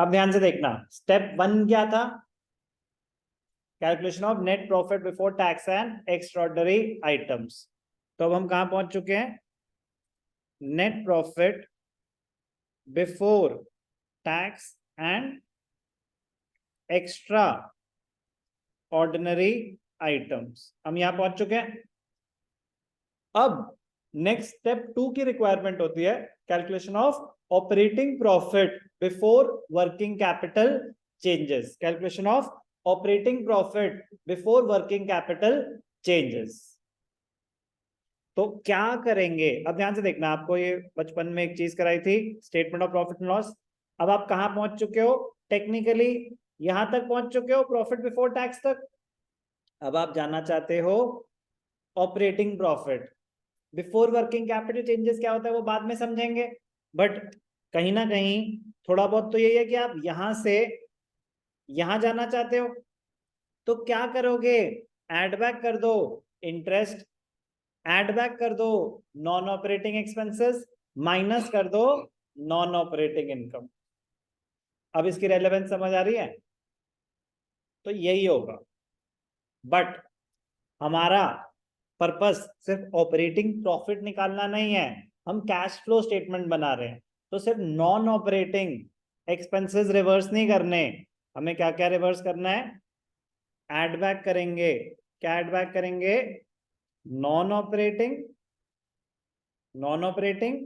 अब ध्यान से देखना, स्टेप 1 क्या था? Calculation of net profit before tax and extraordinary items. तो अब हम कहां पहुंच चुके हैं? Net profit before tax and extra ordinary items, हम यहां पहुंच चुके हैं। अब नेक्स्ट स्टेप 2 की रिक्वायरमेंट होती है calculation of operating profit before working capital changes. Calculation of operating profit before working capital changes. तो क्या करेंगे? अब ध्यान से देखना, आपको ये बचपन में एक चीज कराई थी, statement of profit and loss. अब आप कहां पहुंच चुके हो? टेक्निकली यहां तक पहुंच चुके हो, प्रॉफिट बिफोर टैक्स तक। अब आप जानना चाहते हो operating profit before working capital changes क्या होता है, वो बाद में समझेंगे। बट कहीं ना कहीं थोड़ा बहुत तो यही है कि आप यहां से यहां जाना चाहते हो, तो क्या करोगे? एड बैक कर दो इंटरेस्ट, एड बैक कर दो नॉन ऑपरेटिंग एक्सपेंसेस, माइनस कर दो नॉन ऑपरेटिंग इनकम। अब इसकी रेलेवेंस समझ आ रही है? तो यही होगा। बट हमारा पर्पस सिर्फ ऑपरेटिंग प्रॉफिट निकालना नहीं है, हम कैश फ्लो स्टेटमेंट बना रहे हैं। तो सिर्फ नॉन ऑपरेटिंग एक्सपेंसेस रिवर्स नहीं करने, हमें क्या क्या रिवर्स करना है? एड बैक करेंगे। क्या एड बैक करेंगे? Non operating, non operating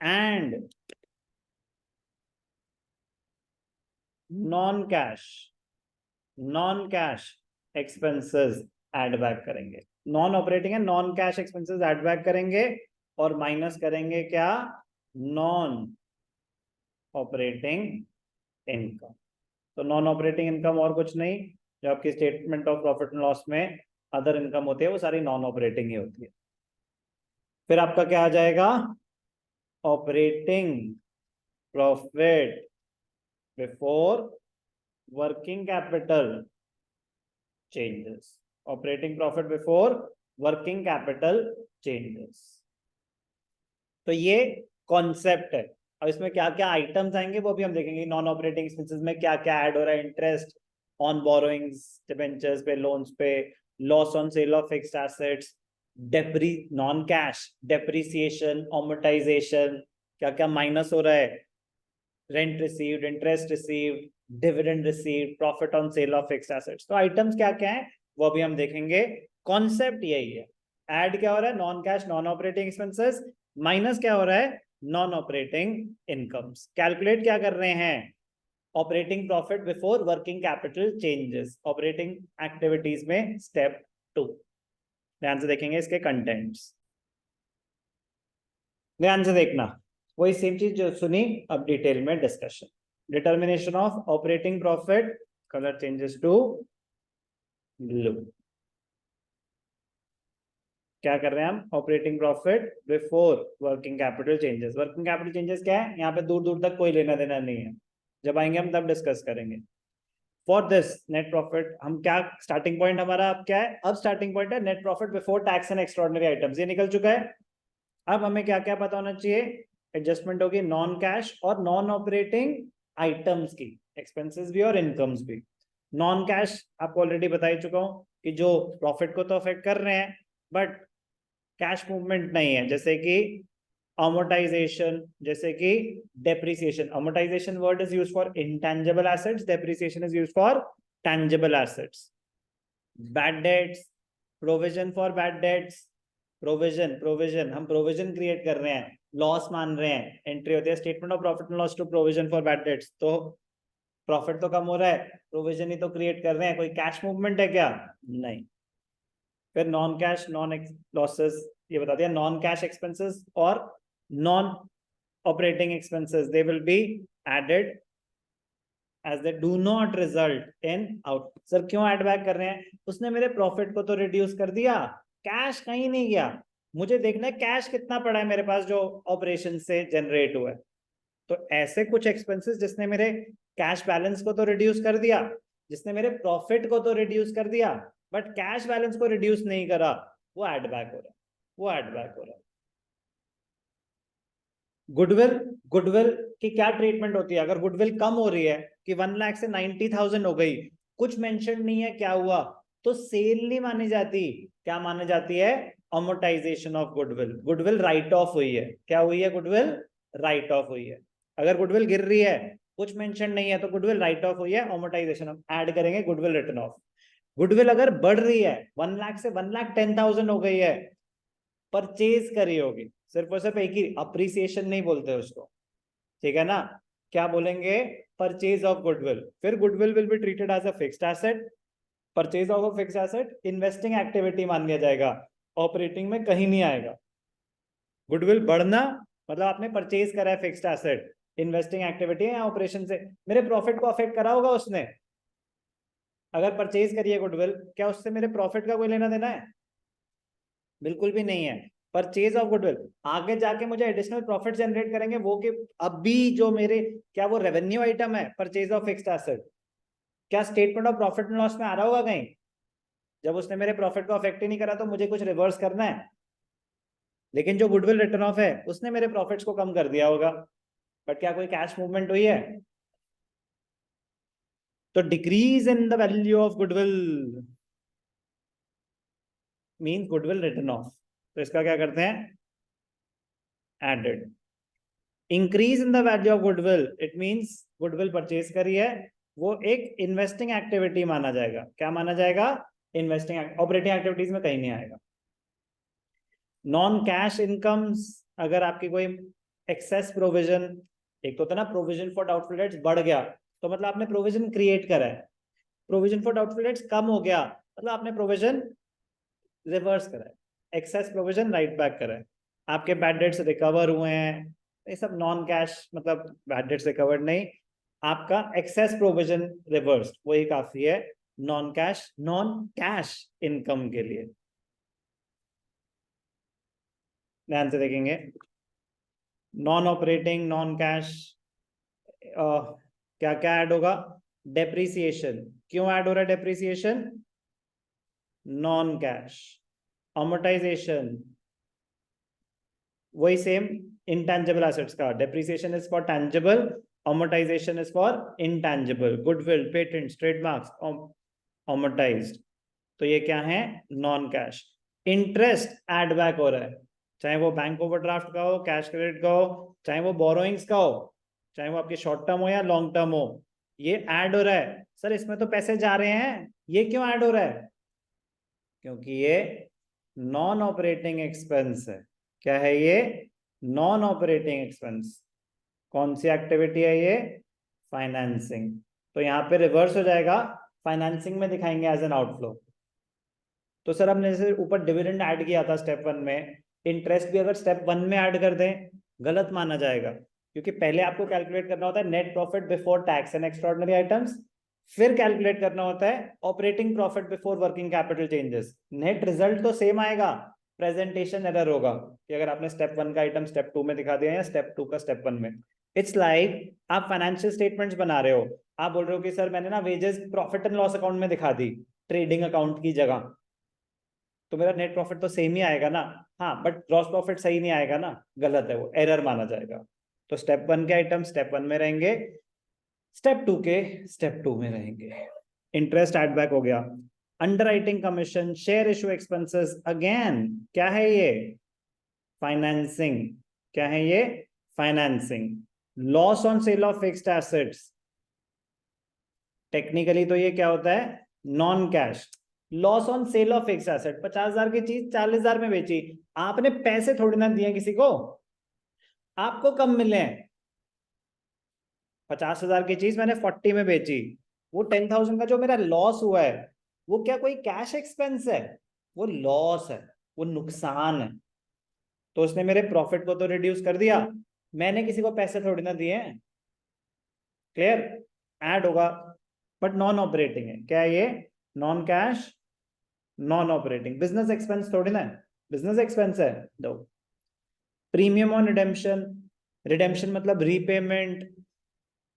and non cash, non cash expenses add back करेंगे। Non operating and non cash expenses add back करेंगे और माइनस करेंगे क्या? Non operating income. तो नॉन ऑपरेटिंग इनकम और कुछ नहीं, जो आपकी statement of profit and loss में अदर इनकम होती है वो सारी नॉन ऑपरेटिंग ही होती है। फिर आपका क्या आ जाएगा? Operating profit before working capital changes. Operating profit before working capital changes. तो ये कॉन्सेप्ट है। अब इसमें क्या क्या आइटम्स आएंगे वो भी हम देखेंगे। नॉन ऑपरेटिंग एक्सपेंसेस में क्या क्या ऐड हो रहा है? इंटरेस्ट ऑन बोरोइंग्स, डिबेंचर्स पे, लोन्स पे, loss on sale of fixed assets, डेप्री नॉन कैश डेप्रिसिएशन, अमोर्टाइजेशन, क्या क्या माइनस हो रहा है? Rent received, interest received, dividend received, profit on sale of fixed assets. तो आइटम्स क्या क्या है वो भी हम देखेंगे। कॉन्सेप्ट यही है। ऐड क्या हो रहा है? Non cash non operating expenses, minus क्या हो रहा है? Non operating incomes. कैलकुलेट क्या कर रहे हैं? Operating profit before working capital changes, operating activities में स्टेप 2। ध्यान से देखेंगे इसके कंटेंट्स, ध्यान से देखना। वही सेम चीज जो सुनी, अब डिटेल में discussion. Determination of operating profit, colour changes to blue. क्या कर रहे हैं हम? Operating profit before working capital changes. Working capital changes क्या है? यहाँ पे दूर दूर तक कोई लेना देना नहीं है, जब आएंगे हम तब डिस्कस करेंगे। फॉर दिस नेट प्रॉफिट, हम क्या स्टार्टिंग पॉइंट हमारा अब क्या है? अब स्टार्टिंग पॉइंट है net profit before tax and extraordinary items, ये निकल चुका है। अब हमें क्या क्या पता होना चाहिए? एडजस्टमेंट होगी नॉन कैश और नॉन ऑपरेटिंग आइटम्स की, एक्सपेंसेस भी और इनकम्स भी। नॉन कैश आपको ऑलरेडी बता ही चुका हूं कि जो प्रॉफिट को तो अफेक्ट कर रहे हैं बट कैश मूवमेंट नहीं है, जैसे कि अमोर्टाइजेशन, जैसे कि depreciation. Amortisation word is used for intangible assets, depreciation is used for tangible assets. Bad debts, provision for bad dates, provision, provision हम प्रोविजन क्रिएट कर रहे हैं, लॉस मान रहे हैं, एंट्री होती है statement of profit and loss to provision for bad debts. तो प्रॉफिट तो कम हो रहा है, प्रोविजन ही तो क्रिएट कर रहे हैं, कोई कैश मूवमेंट है क्या? नहीं। फिर नॉन कैश नॉन लॉसेस, ये बता दिया। नॉन कैश एक्सपेंसेस और non operating expenses, they will be added as they do not result in out. Sir क्यों एड बैक कर रहे हैं? उसने मेरे प्रॉफिट को तो रिड्यूस कर दिया, कैश कहीं नहीं गया। मुझे देखना है कैश कितना पड़ा है मेरे पास जो ऑपरेशन से जनरेट हुआ है। तो ऐसे कुछ एक्सपेंसेस जिसने मेरे कैश बैलेंस को तो रिड्यूस कर दिया, जिसने मेरे प्रॉफिट को तो रिड्यूस कर दिया, बट कैश बैलेंस को रिड्यूस नहीं करा, वो एड बैक हो रहा है, वो एड बैक हो रहा है। गुडविल, गुडविल की क्या ट्रीटमेंट होती है? अगर गुडविल कम हो रही है कि 1 लाख से 90,000 हो गई, कुछ मेंशन नहीं है क्या हुआ, तो सेल नहीं मानी जाती। क्या मानी जाती है? Amortisation of goodwill. Goodwill right of हुई है। क्या हुई है? गुडविल राइट ऑफ हुई है। अगर गुडविल गिर रही है, कुछ मेंशन नहीं है, तो गुडविल राइट ऑफ हुई है, अमोर्टाइजेशन ऐड करेंगे, गुडविल रिटन ऑफ। गुडविल अगर बढ़ रही है, 1 लाख से 1,10,000 हो गई है, परचेज करी होगी, सिर्फ और सिर्फ एक ही, अप्रिसिएशन नहीं बोलते उसको, ठीक है ना? क्या बोलेंगे? Purchase of goodwill. फिर goodwill will be treated as a fixed asset. Purchase of a fixed asset investing activity मान लिया जाएगा, ऑपरेटिंग में कहीं नहीं आएगा। गुडविल बढ़ना मतलब आपने परचेज करा है फिक्स्ड एसेट, इन्वेस्टिंग एक्टिविटी है या ऑपरेशन से, मेरे प्रॉफिट को अफेक्ट करा होगा उसने। अगर परचेज करिए गुडविल, क्या उससे मेरे प्रॉफिट का कोई लेना देना है? बिल्कुल भी नहीं है। परचेज ऑफ गुडविल आगे जाके मुझे एडिशनल प्रॉफिट जनरेट करेंगे वो, कि अभी जो मेरे, क्या वो रेवेन्यू आइटम है परचेज ऑफ फिक्स्ड एसेट? क्या statement of profit and loss में आ रहा होगा कहीं? जब उसने मेरे प्रॉफिट को अफेक्ट ही नहीं करा तो मुझे कुछ रिवर्स करना है। लेकिन जो गुडविल रिटर्न ऑफ है उसने मेरे प्रॉफिट्स को कम कर दिया होगा, बट क्या कोई कैश मूवमेंट हुई है? तो decrease in the value of goodwill mean goodwill return of, तो इसका क्या करते हैं? Added. Increase in the value of goodwill, it means goodwill purchase करी है, वो एक इन्वेस्टिंग एक्टिविटी माना जाएगा। क्या माना जाएगा? इन्वेस्टिंग, ऑपरेटिंग एक्टिविटीज में कहीं नहीं आएगा। नॉन कैश इनकम्स, अगर आपकी कोई एक्सेस प्रोविजन, एक तो होता है ना प्रोविजन फॉर डाउटफुल डेट्स बढ़ गया, तो मतलब आपने प्रोविजन क्रिएट करा है। प्रोविजन फॉर डाउटफुल डेट्स कम हो गया, मतलब आपने प्रोविजन रिवर्स करा है, एक्सेस प्रोविजन राइट बैक करा है, आपके बैड डेट्स रिकवर हुए हैं, ये सब नॉन कैश, मतलब बैड डेट्स रिकवर्ड नहीं, आपका एक्सेस प्रोविजन रिवर्स, वही काफी है नॉन कैश इनकम के लिए। ध्यान से देखेंगे, नॉन ऑपरेटिंग नॉन कैश, क्या क्या ऐड होगा? डेप्रिसिएशन। क्यों ऐड हो रहा है डेप्रिसिएशन? Non cash. अमोर्टाइजेशन वही सेम, इंटेंजिबल एसेट्स का, depreciation is for tangible, amortisation is for intangible, goodwill, patents, trademarks amortised. तो ये क्या है? Non cash. Interest add back हो रहा है, चाहे वो बैंक ओवरड्राफ्ट का हो, कैश क्रेडिट का हो, चाहे वो बोरोइंग्स का हो, चाहे वो आपके शॉर्ट टर्म हो या लॉन्ग टर्म हो, ये ऐड हो रहा है। सर इसमें तो पैसे जा रहे हैं, ये क्यों ऐड हो रहा है? क्योंकि ये नॉन ऑपरेटिंग एक्सपेंस है। क्या है ये? Non operating expense. कौन सी एक्टिविटी है ये? फाइनेंसिंग। तो यहाँ पे रिवर्स हो जाएगा, फाइनेंसिंग में दिखाएंगे एज एन आउटफ्लो। तो सर हमने जैसे ऊपर डिविडेंड ऐड किया था स्टेप 1 में, इंटरेस्ट भी अगर स्टेप 1 में ऐड कर दें गलत माना जाएगा, क्योंकि पहले आपको कैलकुलेट करना होता है net profit before tax and extraordinary items, फिर कैलकुलेट करना होता है operating profit before working capital changes. Net result तो सेम आएगा, प्रेजेंटेशन एरर होगा कि अगर आपने स्टेप 1 का आइटम स्टेप 2 में दिखा दिया या स्टेप 2 का स्टेप 1 में। इट्स लाइक आप फाइनेंशियल स्टेटमेंट्स बना रहे हो, आप बोल रहे हो कि सर मैंने ना wages profit and loss account में दिखा दी ट्रेडिंग अकाउंट की जगह, तो मेरा नेट प्रॉफिट तो सेम ही आएगा ना। हाँ बट ग्रॉस प्रॉफिट सही नहीं आएगा ना, गलत है, वो एरर माना जाएगा। तो स्टेप 1 के आइटम स्टेप 1 में रहेंगे, स्टेप 2 के स्टेप 2 में रहेंगे। इंटरेस्ट एड बैक हो गया। Underwriting commission, share issue expenses, again क्या है ये? फाइनेंसिंग। क्या है ये? Financing. Loss on sale of fixed assets, technically तो ये क्या होता है? Non cash. Loss on sale of fixed asset, 50,000 की चीज 40,000 में बेची, आपने पैसे थोड़ी ना दिए किसी को, आपको कम मिले हैं। 50,000 की चीज मैंने 40 में बेची, वो 10,000 का जो मेरा लॉस हुआ है वो क्या कोई कैश एक्सपेंस है? वो लॉस है, वो नुकसान है। तो उसने मेरे प्रॉफिट को तो रिड्यूस कर दिया, मैंने किसी को पैसे थोड़ी ना दिए हैं। क्लियर? ऐड होगा, बट नॉन ऑपरेटिंग है। क्या है ये? Non cash, non operating, business expense थोड़ी ना है, बिजनेस एक्सपेंस है। दो प्रीमियम ऑन रिडेम्पशन, रिडेम्पशन मतलब रीपेमेंट,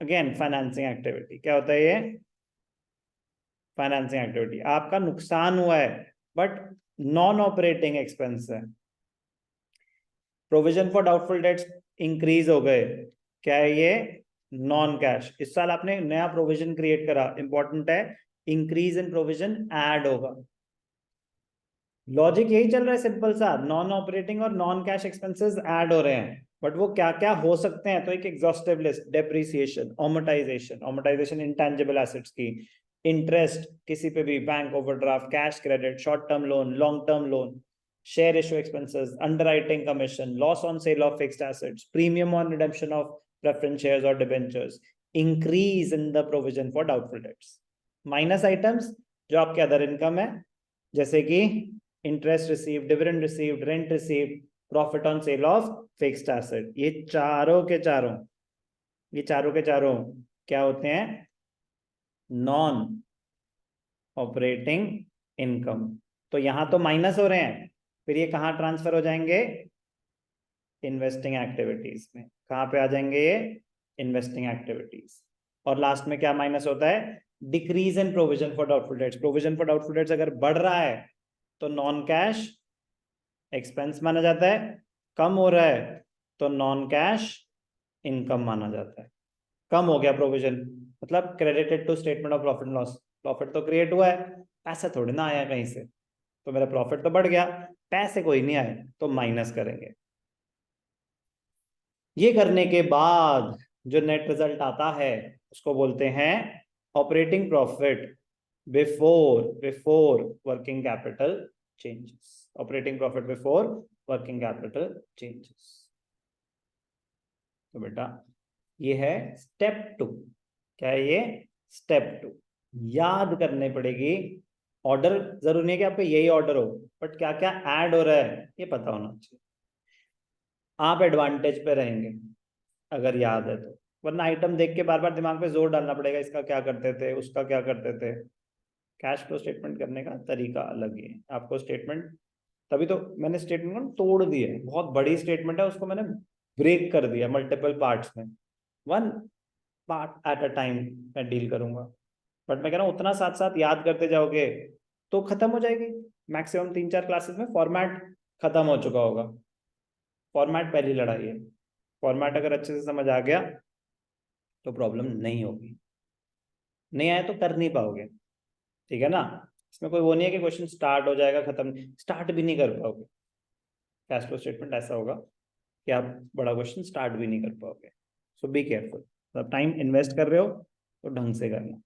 अगेन फाइनेंसिंग एक्टिविटी। क्या होता है ये? Financing activity. आपका नुकसान हुआ है बट नॉन ऑपरेटिंग एक्सपेंस है। Provision for doubtful dates, increase हो गए, क्या है ये, नॉन कैश। इस साल आपने नया प्रोविजन क्रिएट करा, इंपॉर्टेंट है, इंक्रीज इन प्रोविजन ऐड होगा। लॉजिक यही चल रहा है सिंपल सा, नॉन ऑपरेटिंग और नॉन कैश एक्सपेंसेस ऐड हो रहे हैं, बट वो क्या क्या हो सकते हैं, तो एक exhaustive list, depreciation, amortisation intangible assets की, इंटरेस्ट किसी पे भी, bank overdraft, cash credit, short term loan, long term loan, share issue expenses, underwriting commission, loss on sale of fixed assets, premium on redemption of preference shares और debentures, increase in the provision for doubtful debts. Minus items जो आपके other income है, जैसे कि interest received, dividend received, rent received, profit on sale of fixed asset, ये चारों के चारों क्या होते हैं, नॉन ऑपरेटिंग इनकम। तो यहां तो माइनस हो रहे हैं, फिर ये कहां ट्रांसफर हो जाएंगे, इन्वेस्टिंग एक्टिविटीज में। कहां पे आ जाएंगे ये, इन्वेस्टिंग एक्टिविटीज। और लास्ट में क्या माइनस होता है, decrease in provision for doubtful dates. Provision for doubtful dates अगर बढ़ रहा है तो नॉन कैश एक्सपेंस माना जाता है, कम हो रहा है तो नॉन कैश इनकम माना जाता है। कम हो गया प्रोविजन, मतलब credited to statement of profit loss, profit तो क्रिएट हुआ है, पैसा थोड़ी ना आया कहीं से, तो मेरा प्रॉफिट तो बढ़ गया, पैसे कोई नहीं आए, तो माइनस करेंगे। ये करने के बाद जो नेट रिजल्ट आता है उसको बोलते हैं operating profit before working capital changes. Operating profit before working capital changes. तो बेटा ये है स्टेप 2। क्या है ये, स्टेप 2। याद करने पड़ेगी, ऑर्डर जरूरी नहीं है कि आपका यही ऑर्डर हो, बट क्या क्या ऐड हो रहा है ये पता होना चाहिए, आप एडवांटेज पे रहेंगे अगर याद है तो। वरना आइटम देख के बार बार दिमाग पे जोर डालना पड़ेगा, इसका क्या करते थे, उसका क्या करते थे। कैश फ्लो स्टेटमेंट करने का तरीका अलग ही है। आपको स्टेटमेंट, तभी तो मैंने स्टेटमेंट को तोड़ दिया है, बहुत बड़ी स्टेटमेंट है, उसको मैंने ब्रेक कर दिया मल्टीपल पार्ट्स में, one part at a time मैं डील करूंगा। बट मैं कह रहा हूँ उतना साथ साथ याद करते जाओगे तो खत्म हो जाएगी, मैक्सिमम 3-4 क्लासेस में फॉर्मेट खत्म हो चुका होगा। फॉर्मेट पहली लड़ाई है, फॉर्मेट अगर अच्छे से समझ आ गया तो प्रॉब्लम नहीं होगी, नहीं आया तो कर नहीं पाओगे, ठीक है ना। इसमें कोई वो नहीं है कि क्वेश्चन स्टार्ट हो जाएगा, खत्म, स्टार्ट भी नहीं कर पाओगे। कैश फ्लो स्टेटमेंट ऐसा होगा कि आप बड़ा क्वेश्चन स्टार्ट भी नहीं कर पाओगे। सो बी केयरफुल, टाइम इन्वेस्ट कर रहे हो तो ढंग से करना।